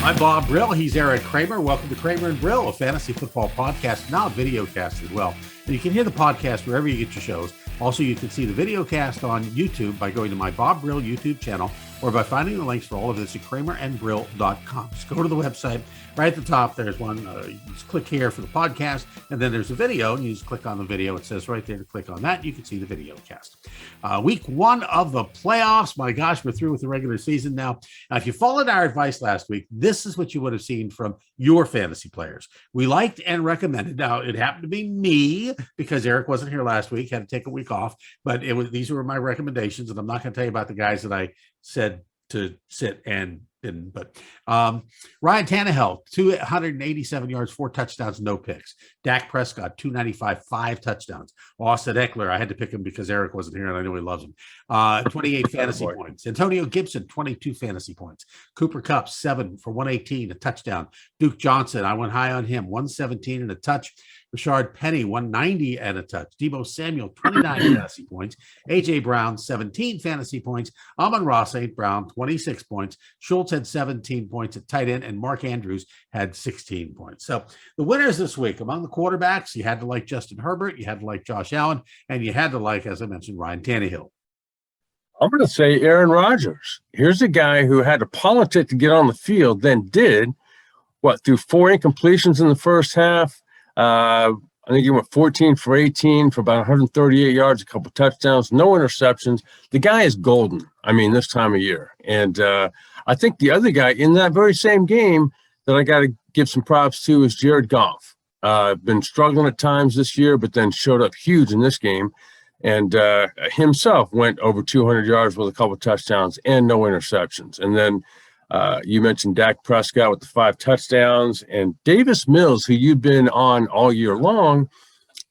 I'm Bob Brill. He's Eric Kramer. Welcome to Kramer and Brill, a fantasy football podcast, now a video cast as well. And you can hear the podcast wherever you get your shows. Also, you can see the video cast on YouTube by going to my Bob Brill YouTube channel or by finding the links for all of this at kramerandbrill.com. Just go to the website. Right at the top, there's one. You just click here for the podcast, and then there's a video, and you just click on the video. It says right there to click on that. You can see the video cast. Week one of the playoffs. My gosh, we're through with the regular season now. Now, if you followed our advice last week, this is what you would have seen from your fantasy players. We liked and recommended. Now, it happened to be me because Eric wasn't here last week, had to take a week off, but these were my recommendations, and I'm not going to tell you about the guys that I said to sit and didn't. But Ryan Tannehill, 287 yards, 4 touchdowns, no picks. Dak Prescott, 295, 5 touchdowns. Austin Eckler, I had to pick him because Eric wasn't here, and I know he loves him. 28 fantasy points. Antonio Gibson, 22 fantasy points. Cooper Kupp, 7 for 118, a touchdown. Duke Johnson, I went high on him, 117 and a touch. Rashard Penny, 190 and a touch. Deebo Samuel, 29 fantasy points. A.J. Brown, 17 fantasy points. Amon-Ra St. Brown, 26 points. Schultz had 17 points at tight end, and Mark Andrews had 16 points. So the winners this week, among the quarterbacks, you had to like Justin Herbert, you had to like Josh Allen, and you had to like, as I mentioned, Ryan Tannehill. I'm going to say Aaron Rodgers. Here's a guy who had to politic to get on the field, then did, through 4 incompletions in the first half. I think he went 14 for 18 for about 138 yards, a couple touchdowns, no interceptions. The guy is golden, this time of year. And I think the other guy in that very same game that I got to give some props to is Jared Goff. Been struggling at times this year, but then showed up huge in this game. And himself went over 200 yards with a couple touchdowns and no interceptions. And then you mentioned Dak Prescott with the 5 touchdowns, and Davis Mills, who you've been on all year long,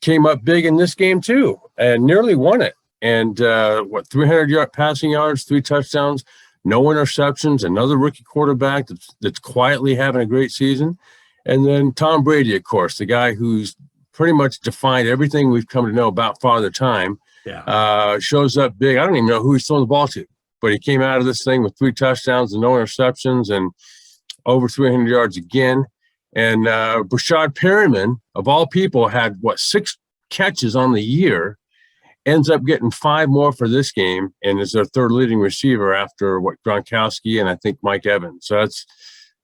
came up big in this game too and nearly won it. And 300 passing yards, 3 touchdowns, no interceptions, another rookie quarterback that's quietly having a great season. And then Tom Brady, of course, the guy who's pretty much defined everything we've come to know about Father Time. Yeah. Shows up big. I don't even know who he's throwing the ball to, but he came out of this thing with 3 touchdowns and no interceptions and over 300 yards again. And Brashad Perriman, of all people, had 6 catches on the year, ends up getting 5 more for this game, and is their 3rd leading receiver after Gronkowski and I think Mike Evans. So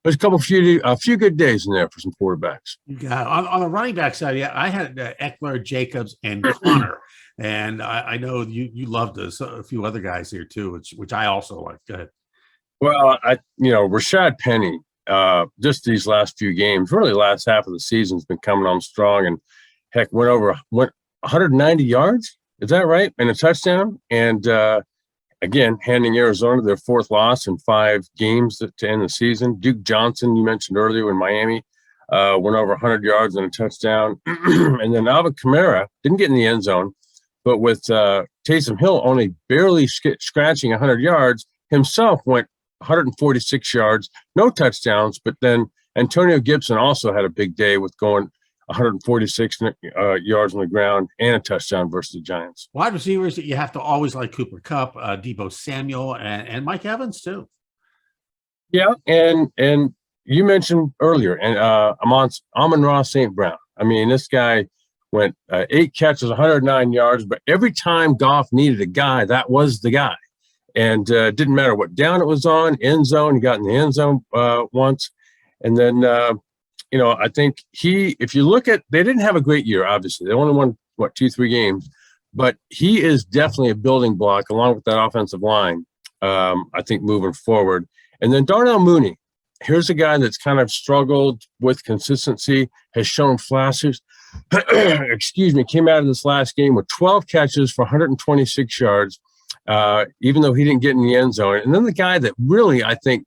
there's a few good days in there for some quarterbacks. Yeah, on the running back side, yeah, I had Eckler, Jacobs, and Connor. And I know you loved a few other guys here too, which I also like. Go ahead. Well, Rashad Penny, just these last few games, really last half of the season, has been coming on strong, and heck, went 190 yards. Is that right? And a touchdown. And again, handing Arizona their 4th loss in 5 games to end the season. Duke Johnson, you mentioned earlier in Miami, went over 100 yards and a touchdown. And then Alvin Kamara didn't get in the end zone, but with Taysom Hill only barely scratching 100 yards, himself went 146 yards, no touchdowns. But then Antonio Gibson also had a big day with going 146 yards on the ground and a touchdown versus the Giants. Wide receivers that you have to always like: Cooper Kupp, Deebo Samuel, and Mike Evans too. Yeah, and you mentioned earlier, and Amon-Ra St. Brown. This guy went 8 catches, 109 yards, but every time Goff needed a guy, that was the guy. And it didn't matter what down it was on, end zone. He got in the end zone once. And then, I think if you look at, they didn't have a great year, obviously. They only won, 2-3 games. But he is definitely a building block along with that offensive line, I think, moving forward. And then Darnell Mooney. Here's a guy that's kind of struggled with consistency, has shown flashes. Came out of this last game with 12 catches for 126 yards, even though he didn't get in the end zone. And then the guy that really, I think,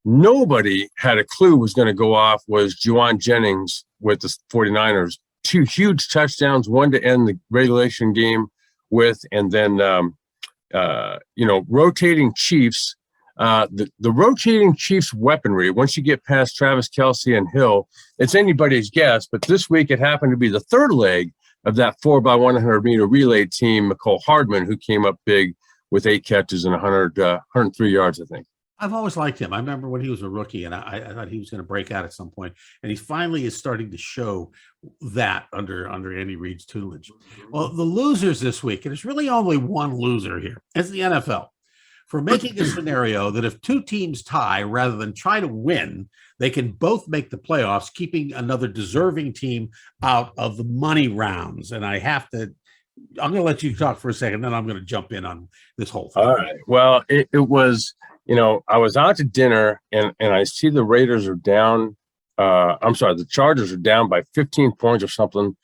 nobody had a clue was going to go off was Juwan Jennings with the 49ers. 2 huge touchdowns, one to end the regulation game with, and then, rotating Chiefs. The rotating Chiefs weaponry, once you get past Travis Kelce and Hill, it's anybody's guess. But this week it happened to be the 3rd leg of that 4x100-meter relay team, McCole Hardman, who came up big with 8 catches and 103 yards, I think. I've always liked him. I remember when he was a rookie, and I thought he was going to break out at some point, and he finally is starting to show that under Andy Reid's tutelage. Well, the losers this week, and there's really only one loser here, it's the NFL for making a scenario that if two teams tie rather than try to win, they can both make the playoffs, keeping another deserving team out of the money rounds. And I'm going to let you talk for a second, then I'm going to jump in on this whole thing. All right. Well, it was, I was out to dinner and I see the Raiders are down. The Chargers are down by 15 points or something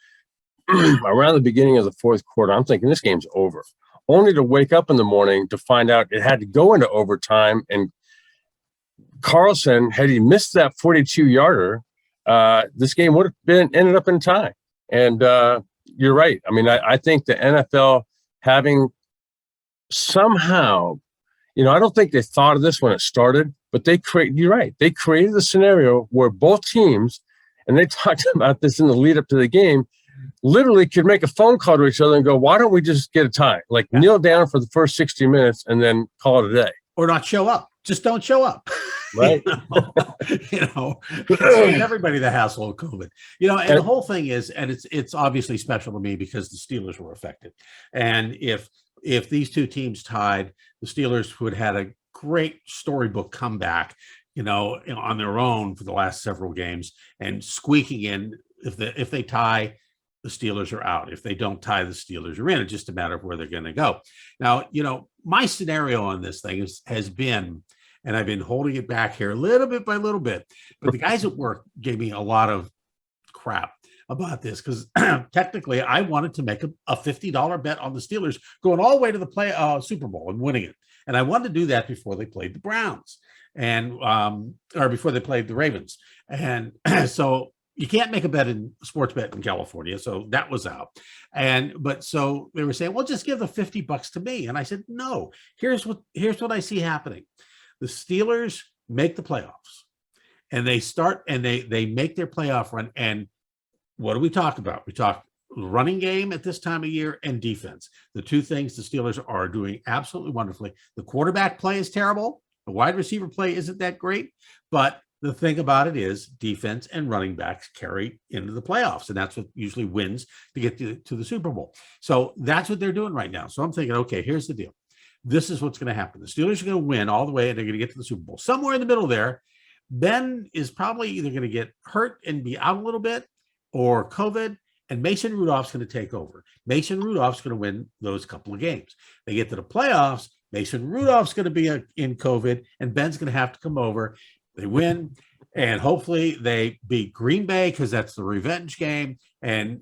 around the beginning of the fourth quarter. I'm thinking this game's over, only to wake up in the morning to find out it had to go into overtime. And Carlson, had he missed that 42-yarder, this game would have ended up in tie. And you're right. I mean, I think the NFL having somehow, I don't think they thought of this when it started, but you're right. They created a scenario where both teams, and they talked about this in the lead up to the game, literally could make a phone call to each other and go, why don't we just get a tie? Like kneel down for the first 60 minutes and then call it a day. Or not show up. Just don't show up. Right. Everybody that has long COVID, and the whole thing is, and it's obviously special to me because the Steelers were affected. And if these two teams tied, the Steelers would have had a great storybook comeback, on their own for the last several games and squeaking in. If they tie, the Steelers are out. If they don't tie, the Steelers are in. It's just a matter of where they're going to go. Now, my scenario on this thing has been, and I've been holding it back here little bit by little bit, but the guys at work gave me a lot of crap about this because technically I wanted to make a $50 bet on the Steelers going all the way to the Super Bowl and winning it. And I wanted to do that before they played the Browns or before they played the Ravens. And so you can't make a bet in sports bet in California. So that was out. But so they were saying, well, just give the $50 to me. And I said, no, here's what I see happening. The Steelers make the playoffs and they start and they make their playoff run. And what do we talk about? We talk running game at this time of year and defense. The two things the Steelers are doing absolutely wonderfully. The quarterback play is terrible. The wide receiver play isn't that great, but the thing about it is defense and running backs carry into the playoffs, and that's what usually wins to get to the Super Bowl. So that's what they're doing right now. So I'm thinking, okay, here's the deal. This is what's going to happen. The Steelers are going to win all the way, and they're going to get to the Super Bowl. Somewhere in the middle there, Ben is probably either going to get hurt and be out a little bit or COVID, and Mason Rudolph's going to take over. Mason Rudolph's going to win those couple of games. They get to the playoffs, Mason Rudolph's going to be in COVID, and Ben's going to have to come over. They win, and hopefully they beat Green Bay because that's the revenge game. And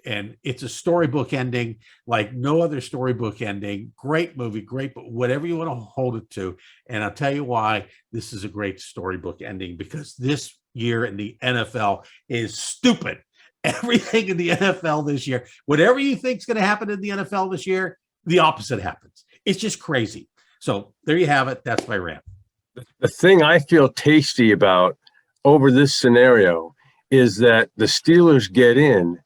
it's a storybook ending like no other storybook ending. Great movie, great, but whatever you want to hold it to. And I'll tell you why this is a great storybook ending, because this year in the NFL is stupid. Everything in the NFL this year, whatever you think is going to happen in the NFL this year, the opposite happens. It's just crazy. So there you have it. That's my rant. The thing I feel tasty about over this scenario is that the Steelers get in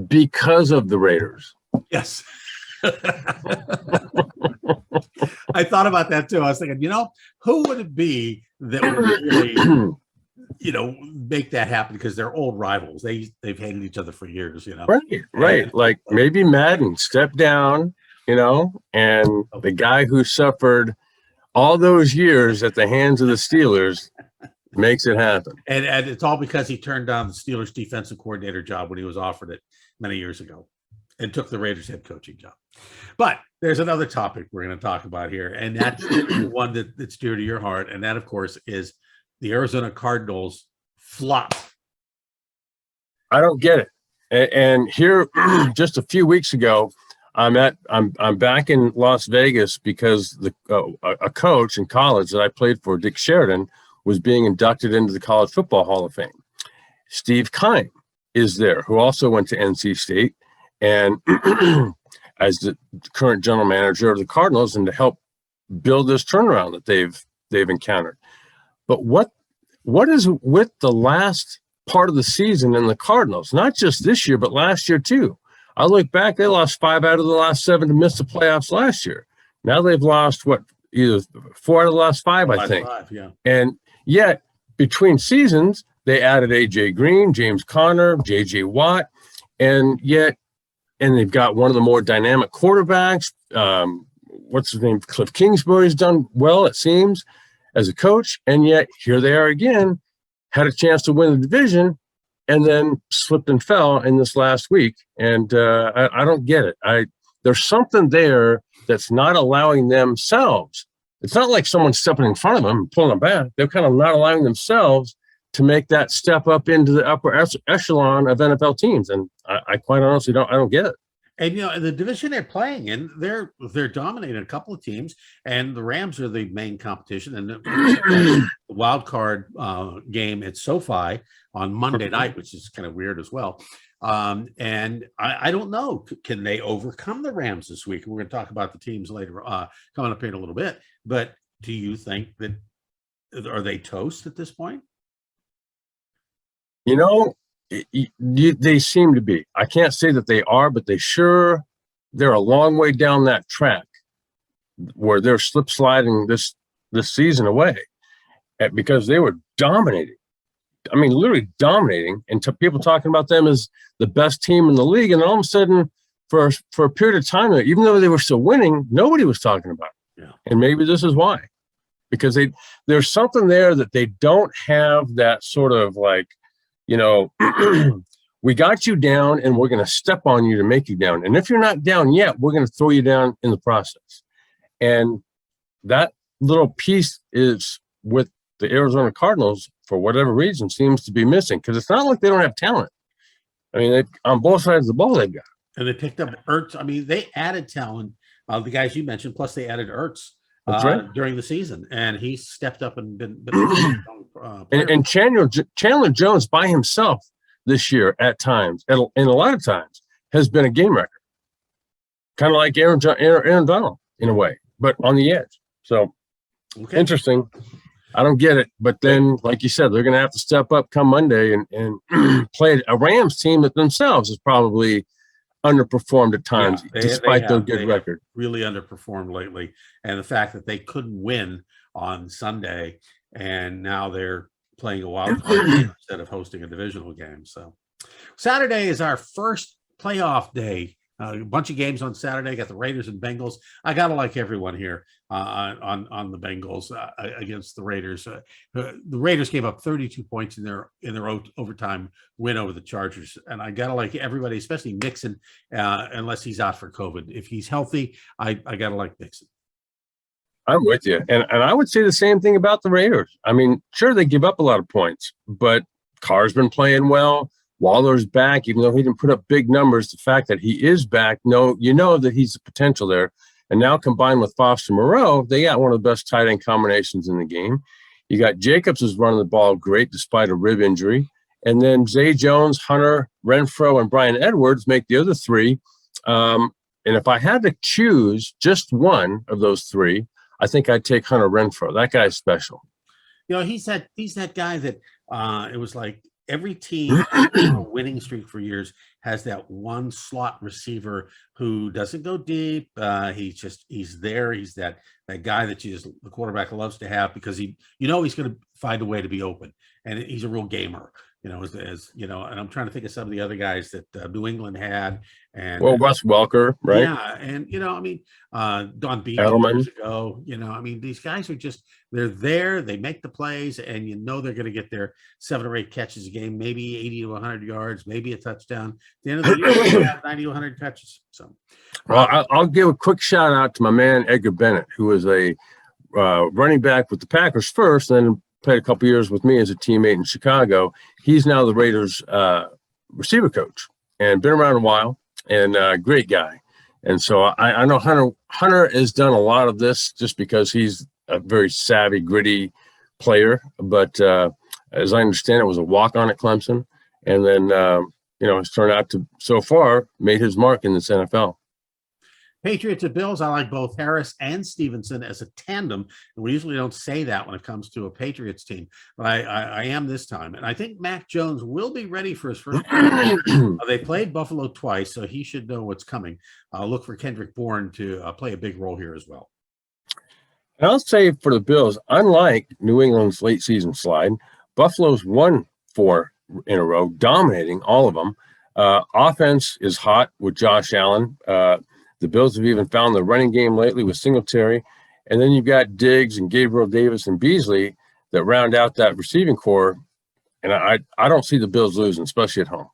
because of the Raiders. Yes. I thought about that too. I was thinking, who would it be that would really, make that happen, because they're old rivals. They've hated each other for years, Right. And, like maybe Madden stepped down, and the guy who suffered all those years at the hands of the Steelers makes it happen. And it's all because he turned down the Steelers defensive coordinator job when he was offered it many years ago and took the Raiders head coaching job. But there's another topic we're going to talk about here, and that's one that's dear to your heart. And that, of course, is the Arizona Cardinals flop. I don't get it. And here, just a few weeks ago, I'm back in Las Vegas because a coach in college that I played for, Dick Sheridan, was being inducted into the College Football Hall of Fame. Steve Keim is there, who also went to NC State, and as the current general manager of the Cardinals, and to help build this turnaround that they've encountered. But what is with the last part of the season in the Cardinals? Not just this year, but last year too. I look back, they lost 5 out of the last 7 to miss the playoffs last year. Now they've lost either 4 out of the last 5, I think. 5, yeah. And yet, between seasons, they added A.J. Green, James Conner, J.J. Watt, and they've got one of the more dynamic quarterbacks. What's his name? Cliff Kingsbury's done well, it seems, as a coach. And yet, here they are again, had a chance to win the division, and then slipped and fell in this last week. And I don't get it. There's something there that's not allowing themselves. It's not like someone's stepping in front of them and pulling them back. They're kind of not allowing themselves to make that step up into the upper echelon of NFL teams. And I quite honestly don't get it. And the division they're playing in, they're dominating a couple of teams, and the Rams are the main competition. And the wild card game at SoFi on Monday night, which is kind of weird as well. And I don't know, can they overcome the Rams this week? We're going to talk about the teams later, coming up here in a little bit. But do you think that are they toast at this point? They seem to be. I can't say that they are, but they're a long way down that track where they're slip sliding this season away, because they were dominating. I mean, literally dominating, and people talking about them as the best team in the league. And all of a sudden, for a period of time, even though they were still winning, nobody was talking about it. Yeah. And maybe this is why, because there's something there that they don't have, that sort of like, we got you down and we're going to step on you to make you down. And if you're not down yet, we're going to throw you down in the process. And that little piece is with the Arizona Cardinals, for whatever reason, seems to be missing, because it's not like they don't have talent. I mean, on both sides of the ball, they've got. And they picked up Ertz. I mean, they added talent, the guys you mentioned, plus they added Ertz during the season, and he stepped up and been and Chandler Jones by himself this year at times, and a lot of times, has been a game wrecker. Kind of like Aaron Donald in a way, but on the edge. So Interesting. I don't get it. But then, like you said, they're going to have to step up come Monday and play a Rams team that themselves has probably underperformed at times, despite their good record. Really underperformed lately. And the fact that they couldn't win on Sunday, and now they're playing a wild card game instead of hosting a divisional game. So Saturday is our first playoff day. A bunch of games on Saturday. Got the Raiders and Bengals. I gotta like everyone here on the Bengals against the Raiders. The Raiders gave up 32 points in their overtime win over the Chargers, and I gotta like everybody, especially Mixon, unless he's out for COVID. If he's healthy, I gotta like Mixon. I'm with you, and I would say the same thing about the Raiders. I mean, sure, they give up a lot of points, but Carr's been playing well. Waller's back, even though he didn't put up big numbers. The fact that he is back, you know that he's the potential there. And now combined with Foster Moreau, they got one of the best tight end combinations in the game. You got Jacobs is running the ball great despite a rib injury. And then Zay Jones, Hunter, Renfro, and Brian Edwards make the other three. And if I had to choose just one of those three, I think I'd take Hunter Renfro. That guy's special. You know, he's that guy that it was like, every team on a winning streak for years has that one slot receiver who doesn't go deep. He's there. He's that guy that the quarterback loves to have, because he's going to find a way to be open, and he's a real gamer. As you know, and I'm trying to think of some of the other guys that New England had, and Wes Welker, right? Yeah, and Don Bean years ago. These guys are they're there. They make the plays, and they're going to get their 7 or 8 catches a game, maybe 80 to 100 yards, maybe a touchdown. At the end of the year, they have 90 to 100 catches. So, well, I'll give a quick shout out to my man Edgar Bennett, who was a running back with the Packers first, and then played a couple years with me as a teammate in Chicago. He's now the Raiders receiver coach and been around a while, and great guy. And so I know Hunter has done a lot of this just because he's a very savvy, gritty player. But as I understand, it was a walk-on at Clemson. And then, it's turned out to, so far, made his mark in this NFL. Patriots and Bills, I like both Harris and Stevenson as a tandem. And we usually don't say that when it comes to a Patriots team, but I am this time. And I think Mac Jones will be ready for his first game. They played Buffalo twice, so he should know what's coming. I'll look for Kendrick Bourne to play a big role here as well. And I'll say for the Bills, unlike New England's late season slide, Buffalo's won 4 in a row, dominating all of them. Offense is hot with Josh Allen. The Bills have even found the running game lately with Singletary. And then you've got Diggs and Gabriel Davis and Beasley that round out that receiving core. And I don't see the Bills losing, especially at home.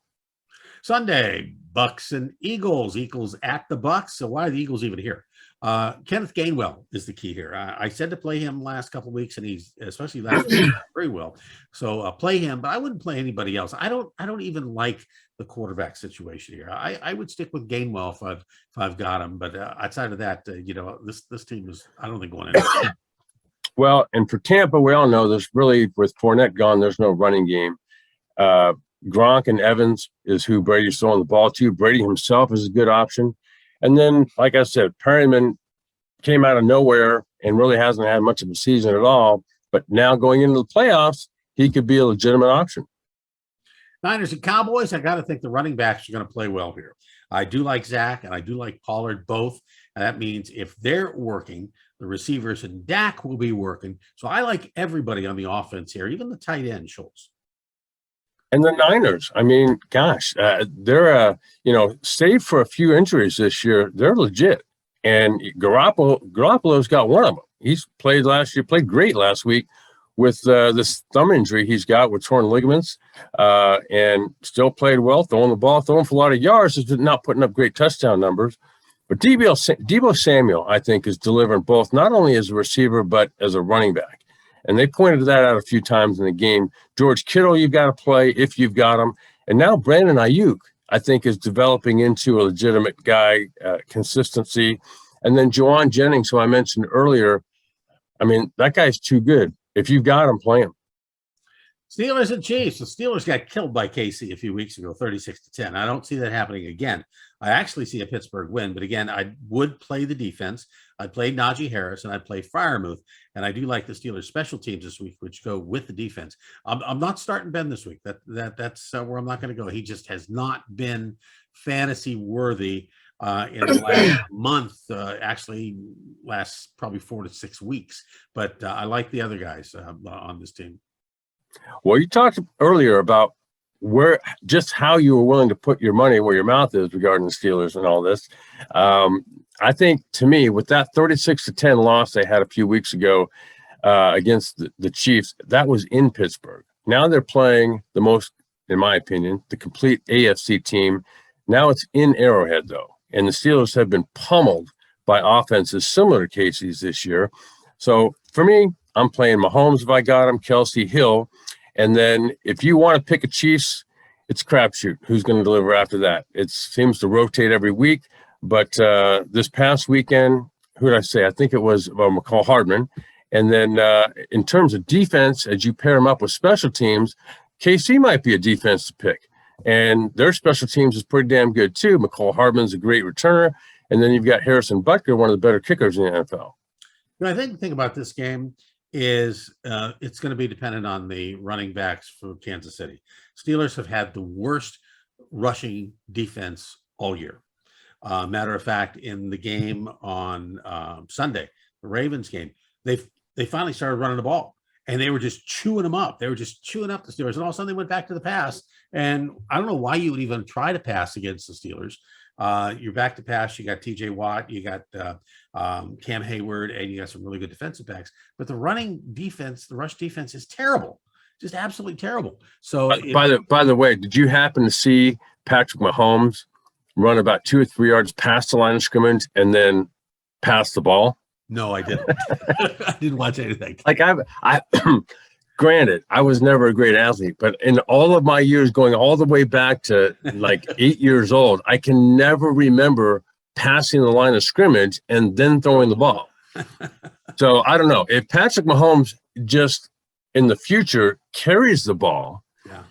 Sunday, Bucs and Eagles. Eagles at the Bucs. So why are the Eagles even here? Kenneth Gainwell is the key here. I said to play him last couple of weeks, and he's especially last week very well. So play him, but I wouldn't play anybody else. I don't even like the quarterback situation here. I would stick with Gainwell if I've got him. But outside of that, this team is, I don't think, going anywhere. Well, and for Tampa, we all know there's really, with Fournette gone, there's no running game. Gronk and Evans is who Brady's throwing the ball to. Brady himself is a good option. And then, like I said, Perryman came out of nowhere and really hasn't had much of a season at all. But now going into the playoffs, he could be a legitimate option. Niners and Cowboys, I got to think the running backs are going to play well here. I do like Zach and I do like Pollard both. And that means if they're working, the receivers and Dak will be working. So I like everybody on the offense here, even the tight end, Schultz. And the Niners, I mean, gosh, they're, save for a few injuries this year, they're legit. And Garoppolo's got one of them. He's played last year, played great last week with this thumb injury he's got with torn ligaments, and still played well, throwing the ball, throwing for a lot of yards, just not putting up great touchdown numbers. But Deebo Samuel, I think, is delivering both, not only as a receiver, but as a running back. And they pointed that out a few times in the game. George Kittle, you've got to play if you've got him. And now Brandon Ayuk, I think, is developing into a legitimate guy, consistency. And then Juwan Jennings, who I mentioned earlier, I mean, that guy's too good. If you've got him, play him. Steelers and Chiefs. The Steelers got killed by KC a few weeks ago, 36-10. I don't see that happening again. I actually see a Pittsburgh win, but again, I would play the defense. I'd play Najee Harris and I'd play Freiermuth, and I do like the Steelers special teams this week, which go with the defense. I'm not starting Ben this week. That's where I'm not going to go. He just has not been fantasy worthy in the last month, actually last probably 4 to 6 weeks. But I like the other guys on this team. Well, you talked earlier about just how you were willing to put your money where your mouth is regarding the Steelers and all this. I think, to me, with that 36-10 loss they had a few weeks ago against the Chiefs, that was in Pittsburgh. Now they're playing the most, in my opinion, the complete AFC team. Now it's in Arrowhead, though, and the Steelers have been pummeled by offenses similar to Casey's this year. So for me, I'm playing Mahomes if I got him, Kelsey, Hill. And then if you want to pick a Chiefs, it's a crapshoot. Who's going to deliver after that? It seems to rotate every week. But this past weekend, who did I say? I think it was McCall Hardman. And then in terms of defense, as you pair them up with special teams, KC might be a defense to pick. And their special teams is pretty damn good, too. McCall Hardman's a great returner. And then you've got Harrison Butker, one of the better kickers in the NFL. I think the thing about this game is it's going to be dependent on the running backs for Kansas City. Steelers have had the worst rushing defense all year. Matter of fact, in the game on Sunday, the Ravens game, they finally started running the ball, and they were just chewing them up. They were just chewing up the Steelers, and all of a sudden they went back to the pass. And I don't know why you would even try to pass against the Steelers. You're back to pass. You got TJ Watt, you got Cam Hayward, and you got some really good defensive backs. But the running defense, the rush defense is terrible, just absolutely terrible. So, by the way, did you happen to see Patrick Mahomes run about 2 or 3 yards past the line of scrimmage and then pass the ball? No, I didn't. I didn't watch anything. Like I granted, I was never a great athlete, but in all of my years, going all the way back to like 8 years old, I can never remember passing the line of scrimmage and then throwing the ball. So I don't know if Patrick Mahomes just in the future carries the ball. Yeah,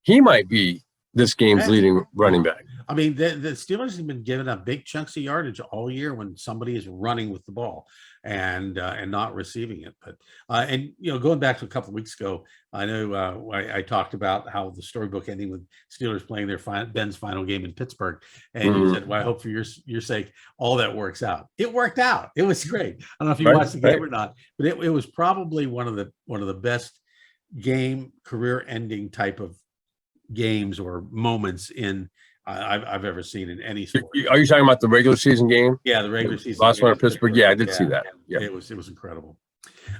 he might be this game's leading running back. I mean, the Steelers have been giving up big chunks of yardage all year when somebody is running with the ball and not receiving it. But and going back to a couple of weeks ago, I know I talked about how the storybook ending with Steelers playing their Ben's final game in Pittsburgh, and you said, "Well, I hope for your sake all that works out." It worked out. It was great. I don't know if you watched the game or not, but it was probably one of the best game career-ending type of games or moments in I've ever seen in any sport. Are you talking about the regular season game? Yeah, the regular season. Last one in Pittsburgh. Yeah, I did see that. Yeah, it was incredible.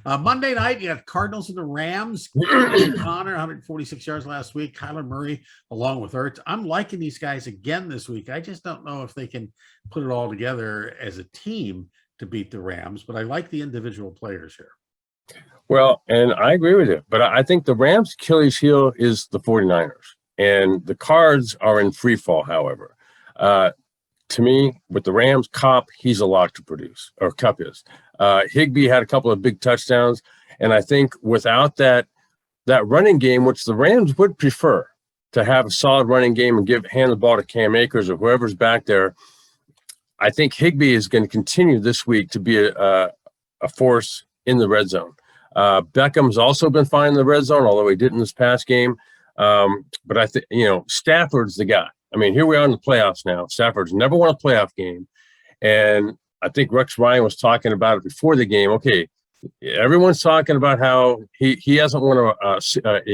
Monday night, you got Cardinals and the Rams. Connor, 146 yards last week. Kyler Murray, along with Ertz. I'm liking these guys again this week. I just don't know if they can put it all together as a team to beat the Rams, but I like the individual players here. Well, and I agree with you, but I think the Rams' Achilles heel is the 49ers. And the Cards are in free fall, however. To me, with the Rams, he's a lock to produce, or Kupp is. Higbee had a couple of big touchdowns, and I think without that running game, which the Rams would prefer to have a solid running game and hand the ball to Cam Akers or whoever's back there, I think Higbee is going to continue this week to be a force in the red zone. Beckham's also been fine in the red zone, although he didn't this past game. But I think, Stafford's the guy. I mean, here we are in the playoffs now. Stafford's never won a playoff game. And I think Rex Ryan was talking about it before the game. Okay, everyone's talking about how he hasn't won a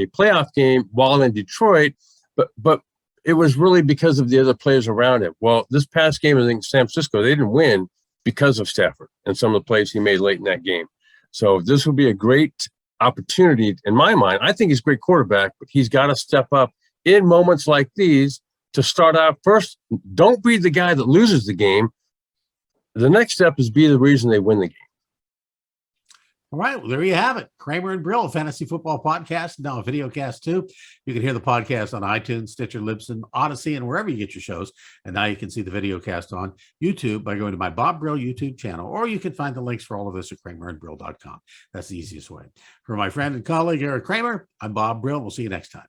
playoff game while in Detroit, but it was really because of the other players around him. Well, this past game, I think San Francisco, they didn't win because of Stafford and some of the plays he made late in that game. So this would be a great opportunity in my mind. I think he's a great quarterback, but he's got to step up in moments like these to start out first. Don't be the guy that loses the game. The next step is be the reason they win the game. All right, well, there you have it. Kramer and Brill, a fantasy football podcast, now a video cast too. You can hear the podcast on iTunes, Stitcher, Libsyn, Odyssey, and wherever you get your shows. And now you can see the video cast on YouTube by going to my Bob Brill YouTube channel, or you can find the links for all of this at kramerandbrill.com. That's the easiest way. For my friend and colleague, Eric Kramer, I'm Bob Brill. We'll see you next time.